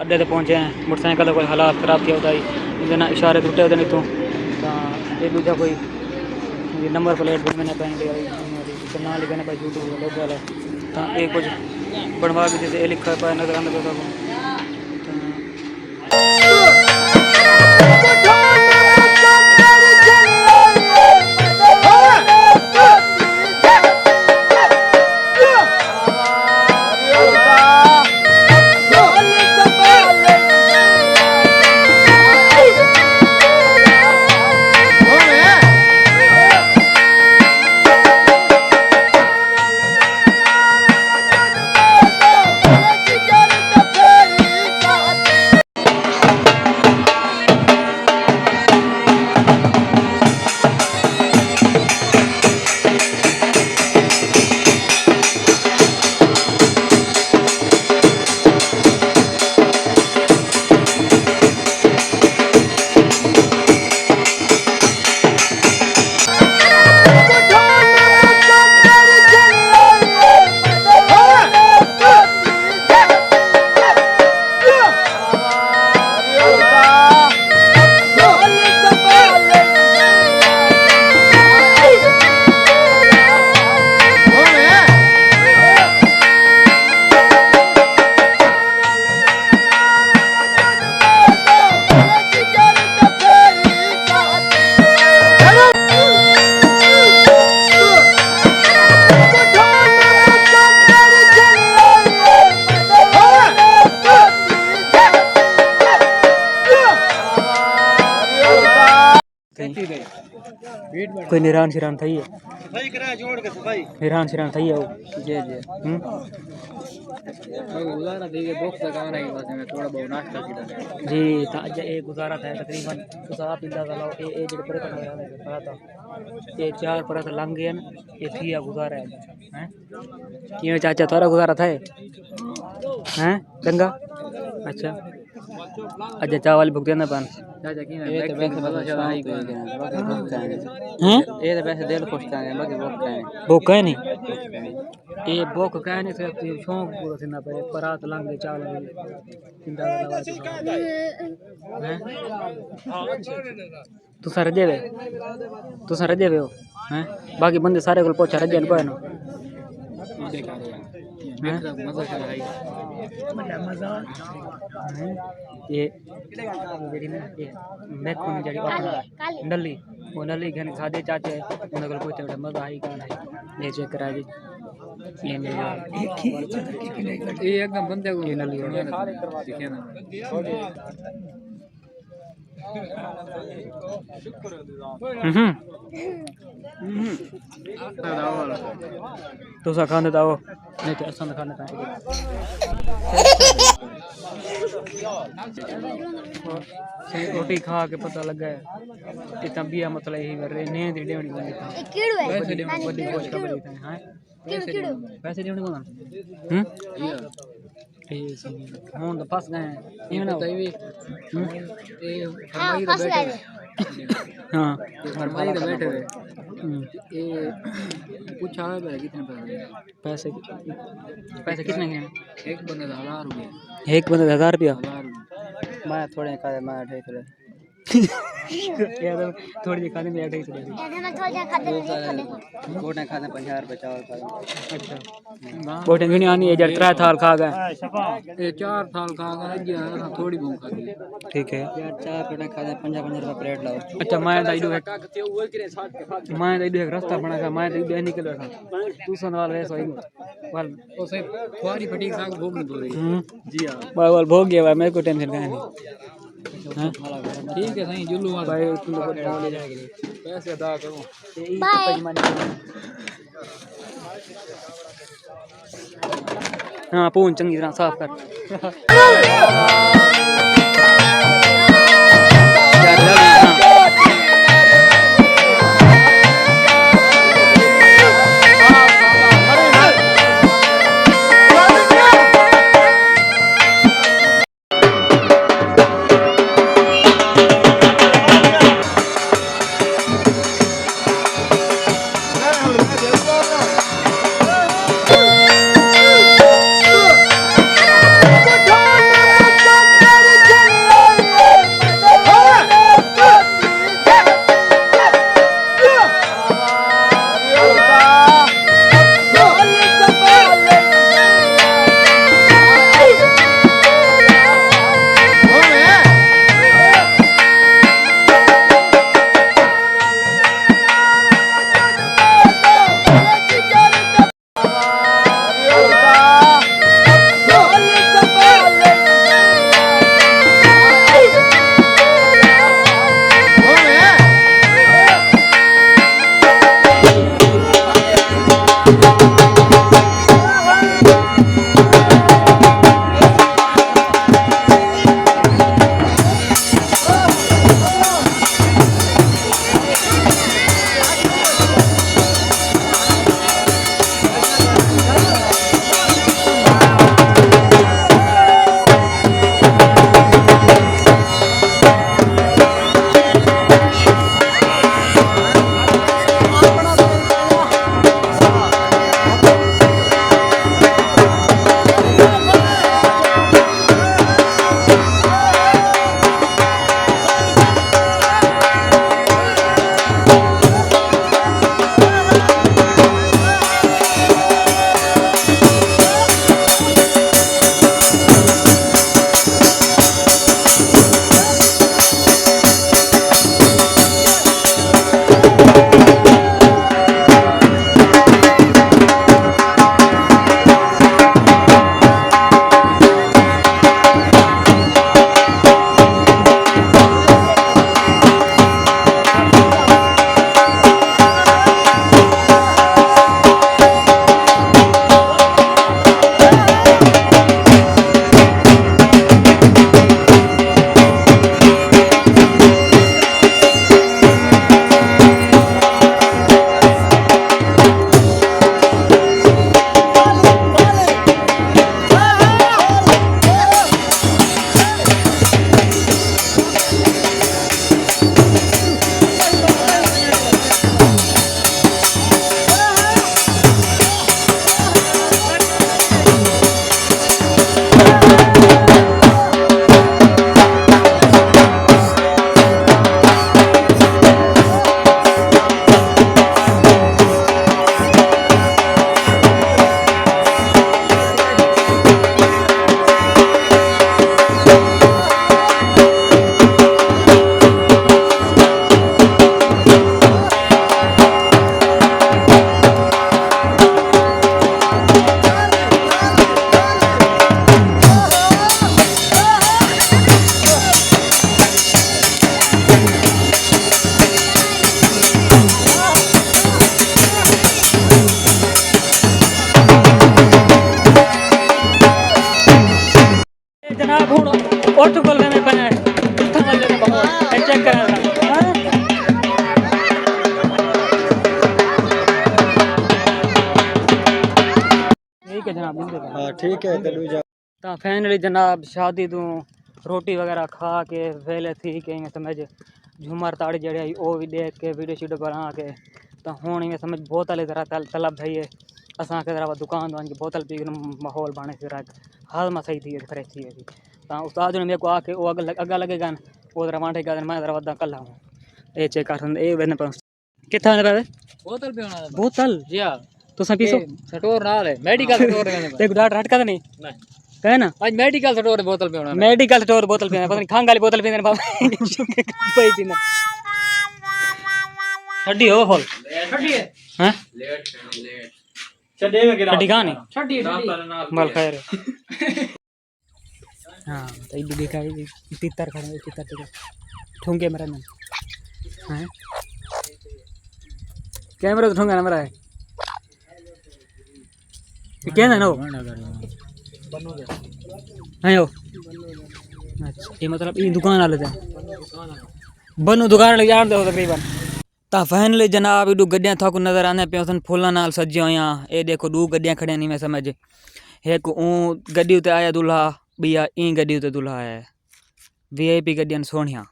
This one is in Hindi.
अड्डे ते पहुंचे हैं। मोटरसाइकिल का कोई हालात खराब किया होता है, ना इशारे टुटे होते नहीं तो ये दूजा कोई नंबर प्लेट भी मैंने पहन लिया ना लिखा ना भाई यूट्यूब लोग वाला ये कुछ बनवा भी जैसे ये लिखा पाया नजर आने को कोई निरान शिरान थी है निरान शिरान थी है वो जी जी गुजारा दे के बॉक्स लगा रहा है बस मैं थोड़ा बहुत नाश्ता किया जी आज ये गुजारा था तकरीबन तो आप अंदाजा लाओ ये जो पर था ये 4 परत लंघ गए ये थी गुजारा है हैं क्यों चाचा थोड़ा गुजारा था हैं चंगा अच्छा अच्छा चावल भुग देना पान चाचा की ना ये तो वैसे पता चला ही हैं ये तो वैसे दिल खुश था बाकी भूख है नहीं ये भूख कह नहीं सकती शौक पूरा सिंदा पे परात लंघ गए चावल सिंदा लगा हैं तू सारे देवे हो हैं बाकी बंदे सारे को पहुंचा रजे न पाए ना मजा ये मैं कौन जड़ी नली वो नली घन सादे चाचे उन को पहुंचे मजा आई गाना ये चेक करा जी ये एकदम बंदे को ये नली दिखे ना तो सा खाने दाओ नहीं तो असन खाने था रोटी खा के पता लगा है इतना बिया मतलब यही कर रहे नींद देवनी बंदी था पैसे देवनी बड़ी कोशिश कर रही था हां पैसे देवनी कौन हम तो फंस गए ये ना ये फरमाई तो बैठे हां फरमाई तो बैठे ये पूछा है कितने पैसे पैसे कितने के एक बंदे 1000 रुपए एक बंदे 1000 रुपया मैं थोड़े का मैं ठे थोड़े यार थोड़ी जी खाने में ऐड ही थोड़ी बोटे खाने 50 रुपए चावल खा अच्छा बोटे घणी आनी है जड़ 3 थाल खा गए ये 4 थाल खा गए थोड़ी बहुत खा गई ठीक है यार 4 प्लेट खा गए 50 रुपए प्लेट लाओ अच्छा मैं दाइडो है रास्ता बना था मैं दाइडो निकल रहा था तू सनवाल वैसे ही वाल ओ से थोड़ी फटीक साग भोग नहीं बोल रही जी हां वाल भोग गया मेरे को टेंशन का नहीं ठीक है सही जुल्लू वाला भाई तुम लोग ले जाएंगे पैसे अदा करो बाय हां पून चंगी तरह साफ कर जनाब हूँ उठ बोलने में बना चेक करा ठीक है जनाब। हाँ ठीक है तो फाइनली जनाब शादी तू रोटी वगैरह खा के वेले थी के समझ झूमर ताड़ी जड़े वो भी देख के वीडियो शीडियो बना के तो हूँ इवें समझ बोतल जरा तलब थी असा के जरा दुकान दुकान की बोतल पी माहौल बने फिर हालमा सही थी फ्रेश थी वैसी तो उस्ताद ने मेरे को आके वो अग्गा लगेगा वो जरा वांटे का मैं जरा वदा कल हूँ ये चेक कर ए वेने पर कितना पे बोतल पियोना बोतल जी हां तो सब पीसो स्टोर नाल है मेडिकल स्टोर है देख डॉक्टर हटका नहीं कहे ना आज मेडिकल स्टोर बोतल पियोना मेडिकल स्टोर बोतल पीना पता नहीं खांग वाली बोतल पीने बाबा पई थी ना छड्डी हो फुल छड्डी है हैं लेट छड्डी में गिरा छड्डी कहां नहीं छड्डी मल खैर हां तो इधर दिखाई तीतर खड़े तीतर ठुंगे मेरा नाम हैं कैमरा तो ठुंगा ना मेरा है क्या है ना वो आयो अच्छा ये मतलब ये दुकान वाले थे बनो दुकान वाले जान दो तकरीबन ता फाइनली जनाब इडू गड्डियां थाकू नजर आने पे सन फूलों नाल सजियो या ए देखो दो गड्डियां खड़े नहीं मैं समझ एक ऊ गड्डी उते आया दूल्हा बिया ई गड्डी उते दूल्हा आया वीआईपी गड्डियां सोहणिया